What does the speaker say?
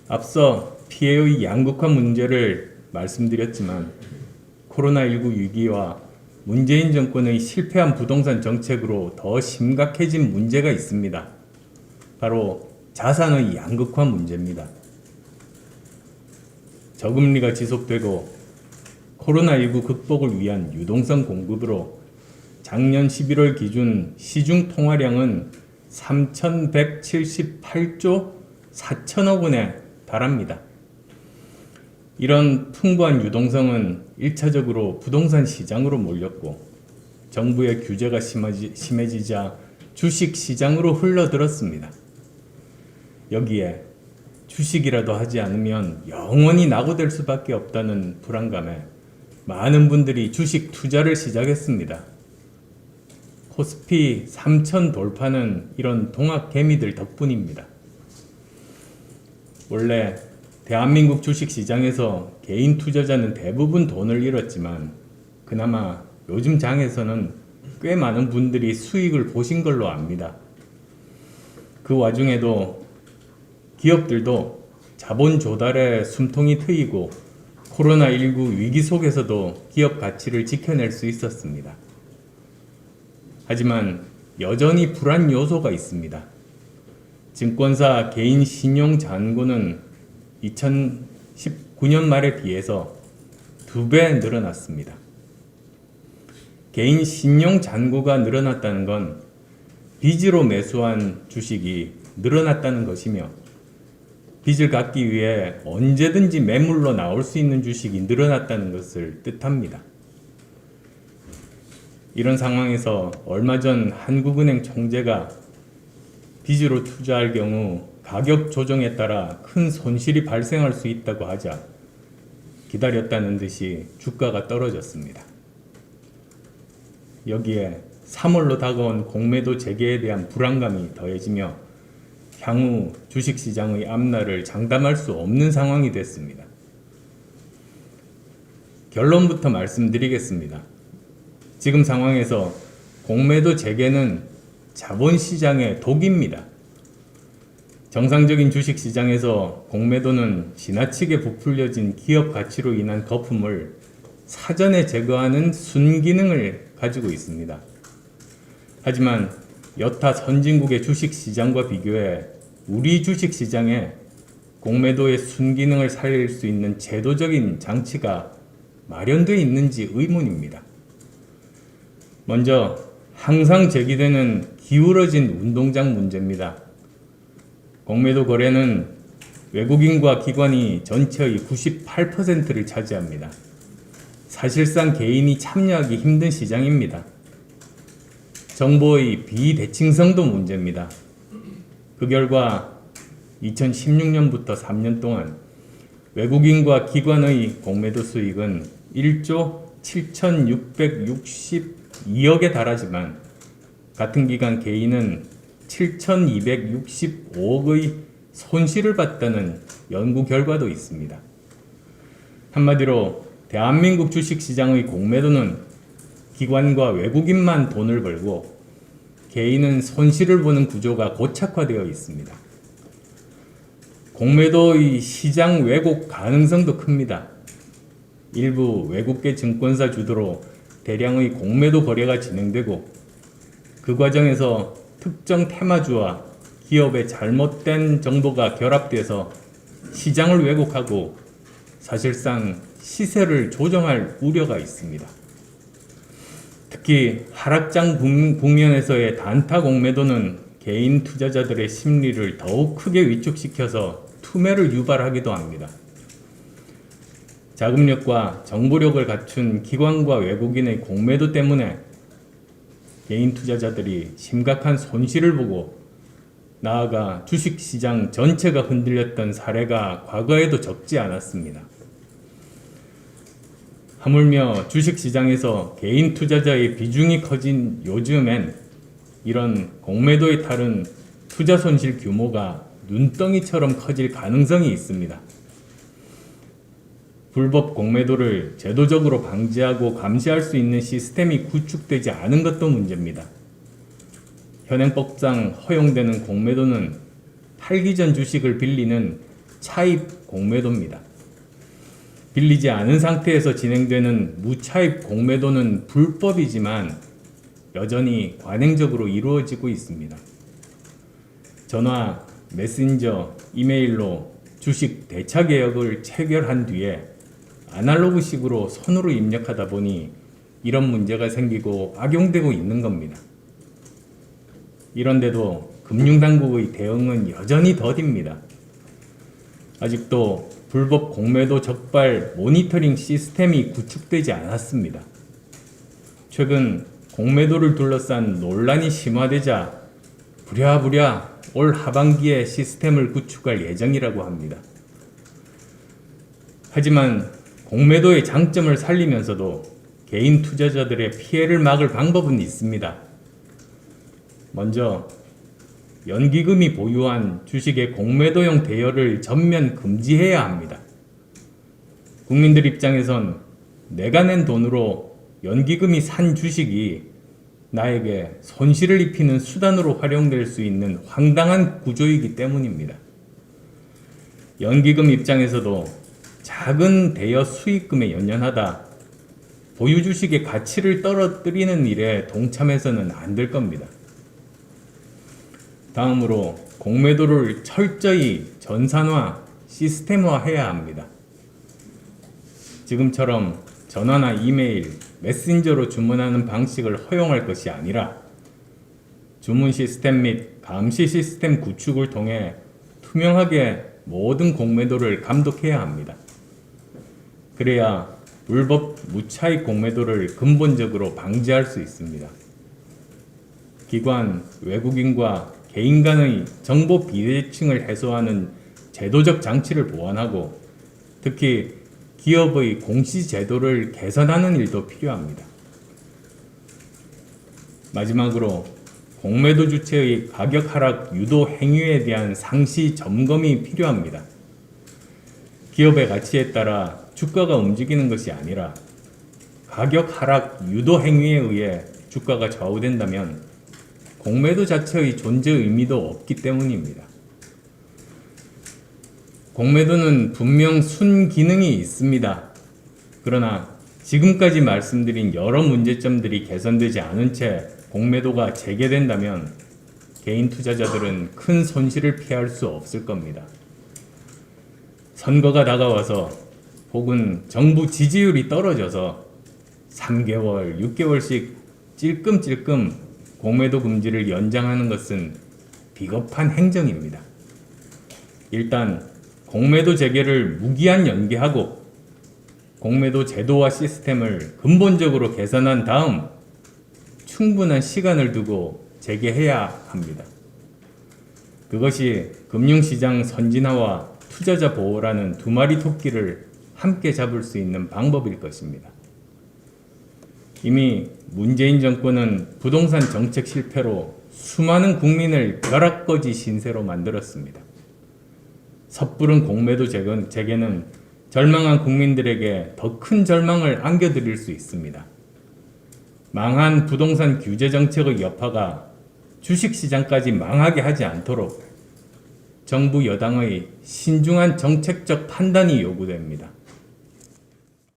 앞서 피해의 양극화 문제를 말씀드렸지만 코로나19 위기와 문재인 정권의 실패한 부동산 정책으로 더 심각해진 문제가 있습니다. 바로 자산의 양극화 문제입니다. 저금리가 지속되고 코로나19 극복을 위한 유동성 공급으로 작년 11월 기준 시중 통화량은 3,178조 4천억 원에 달합니다. 이런 풍부한 유동성은 1차적으로 부동산 시장으로 몰렸고 정부의 규제가 심해지자 주식 시장으로 흘러들었습니다. 여기에 주식이라도 하지 않으면 영원히 낙오될 수밖에 없다는 불안감에 많은 분들이 주식 투자를 시작했습니다. 코스피 3,000 돌파는 이런 동학 개미들 덕분입니다. 원래 대한민국 주식시장에서 개인 투자자는 대부분 돈을 잃었지만 그나마 요즘 장에서는 꽤 많은 분들이 수익을 보신 걸로 압니다. 그 와중에도 기업들도 자본 조달에 숨통이 트이고 코로나19 위기 속에서도 기업 가치를 지켜낼 수 있었습니다. 하지만 여전히 불안 요소가 있습니다. 증권사 개인 신용 잔고는 2019년 말에 비해서 2배 늘어났습니다. 개인 신용 잔고가 늘어났다는 건 빚으로 매수한 주식이 늘어났다는 것이며 빚을 갚기 위해 언제든지 매물로 나올 수 있는 주식이 늘어났다는 것을 뜻합니다. 이런 상황에서 얼마 전 한국은행 총재가 빚으로 투자할 경우 가격 조정에 따라 큰 손실이 발생할 수 있다고 하자 기다렸다는 듯이 주가가 떨어졌습니다. 여기에 3월로 다가온 공매도 재개에 대한 불안감이 더해지며 향후 주식시장의 앞날을 장담할 수 없는 상황이 됐습니다. 결론부터 말씀드리겠습니다. 지금 상황에서 공매도 재개는 자본시장의 독입니다. 정상적인 주식시장에서 공매도는 지나치게 부풀려진 기업 가치로 인한 거품을 사전에 제거하는 순기능을 가지고 있습니다. 하지만 여타 선진국의 주식시장과 비교해 우리 주식시장에 공매도의 순기능을 살릴 수 있는 제도적인 장치가 마련되어 있는지 의문입니다. 먼저 항상 제기되는 기울어진 운동장 문제입니다. 공매도 거래는 외국인과 기관이 전체의 98%를 차지합니다. 사실상 개인이 참여하기 힘든 시장입니다. 정보의 비대칭성도 문제입니다. 그 결과 2016년부터 3년 동안 외국인과 기관의 공매도 수익은 1조 7,662억에 달하지만 같은 기간 개인은 7,265억의 손실을 봤다는 연구 결과도 있습니다. 한마디로 대한민국 주식시장의 공매도는 기관과 외국인만 돈을 벌고 개인은 손실을 보는 구조가 고착화되어 있습니다. 공매도의 시장 왜곡 가능성도 큽니다. 일부 외국계 증권사 주도로 대량의 공매도 거래가 진행되고 그 과정에서 특정 테마주와 기업의 잘못된 정보가 결합돼서 시장을 왜곡하고 사실상 시세를 조정할 우려가 있습니다. 특히 하락장 국면에서의 단타 공매도는 개인 투자자들의 심리를 더욱 크게 위축시켜서 투매를 유발하기도 합니다. 자금력과 정보력을 갖춘 기관과 외국인의 공매도 때문에 개인 투자자들이 심각한 손실을 보고 나아가 주식시장 전체가 흔들렸던 사례가 과거에도 적지 않았습니다. 하물며 주식시장에서 개인 투자자의 비중이 커진 요즘엔 이런 공매도에 따른 투자 손실 규모가 눈덩이처럼 커질 가능성이 있습니다. 불법 공매도를 제도적으로 방지하고 감시할 수 있는 시스템이 구축되지 않은 것도 문제입니다. 현행법상 허용되는 공매도는 팔기 전 주식을 빌리는 차입 공매도입니다. 빌리지 않은 상태에서 진행되는 무차입 공매도는 불법이지만 여전히 관행적으로 이루어지고 있습니다. 전화, 메신저, 이메일로 주식 대차 계약을 체결한 뒤에 아날로그식으로 손으로 입력하다 보니 이런 문제가 생기고 악용되고 있는 겁니다. 이런데도 금융당국의 대응은 여전히 더딥니다. 아직도 불법 공매도 적발 모니터링 시스템이 구축되지 않았습니다. 최근 공매도를 둘러싼 논란이 심화되자 부랴부랴 올 하반기에 시스템을 구축할 예정이라고 합니다. 하지만 공매도의 장점을 살리면서도 개인 투자자들의 피해를 막을 방법은 있습니다. 먼저 연기금이 보유한 주식의 공매도용 대여를 전면 금지해야 합니다. 국민들 입장에선 내가 낸 돈으로 연기금이 산 주식이 나에게 손실을 입히는 수단으로 활용될 수 있는 황당한 구조이기 때문입니다. 연기금 입장에서도 작은 대여 수익금에 연연하다 보유 주식의 가치를 떨어뜨리는 일에 동참해서는 안 될 겁니다. 다음으로 공매도를 철저히 전산화, 시스템화해야 합니다. 지금처럼 전화나 이메일, 메신저로 주문하는 방식을 허용할 것이 아니라 주문 시스템 및 감시 시스템 구축을 통해 투명하게 모든 공매도를 감독해야 합니다. 그래야 불법 무차익 공매도를 근본적으로 방지할 수 있습니다. 기관, 외국인과 개인 간의 정보 비대칭을 해소하는 제도적 장치를 보완하고 특히 기업의 공시 제도를 개선하는 일도 필요합니다. 마지막으로 공매도 주체의 가격 하락 유도 행위에 대한 상시 점검이 필요합니다. 기업의 가치에 따라 주가가 움직이는 것이 아니라 가격 하락 유도 행위에 의해 주가가 좌우된다면 공매도 자체의 존재 의미도 없기 때문입니다. 공매도는 분명 순기능이 있습니다. 그러나 지금까지 말씀드린 여러 문제점들이 개선되지 않은 채 공매도가 재개된다면 개인 투자자들은 큰 손실을 피할 수 없을 겁니다. 선거가 다가와서 혹은 정부 지지율이 떨어져서 3개월, 6개월씩 찔끔찔끔 공매도 금지를 연장하는 것은 비겁한 행정입니다. 일단 공매도 재개를 무기한 연기하고 공매도 제도와 시스템을 근본적으로 개선한 다음 충분한 시간을 두고 재개해야 합니다. 그것이 금융시장 선진화와 투자자 보호라는 두 마리 토끼를 함께 잡을 수 있는 방법일 것입니다. 이미 문재인 정권은 부동산 정책 실패로 수많은 국민을 벼락거지 신세로 만들었습니다. 섣부른 공매도 재개는 절망한 국민들에게 더 큰 절망을 안겨드릴 수 있습니다. 망한 부동산 규제 정책의 여파가 주식시장까지 망하게 하지 않도록 정부 여당의 신중한 정책적 판단이 요구됩니다.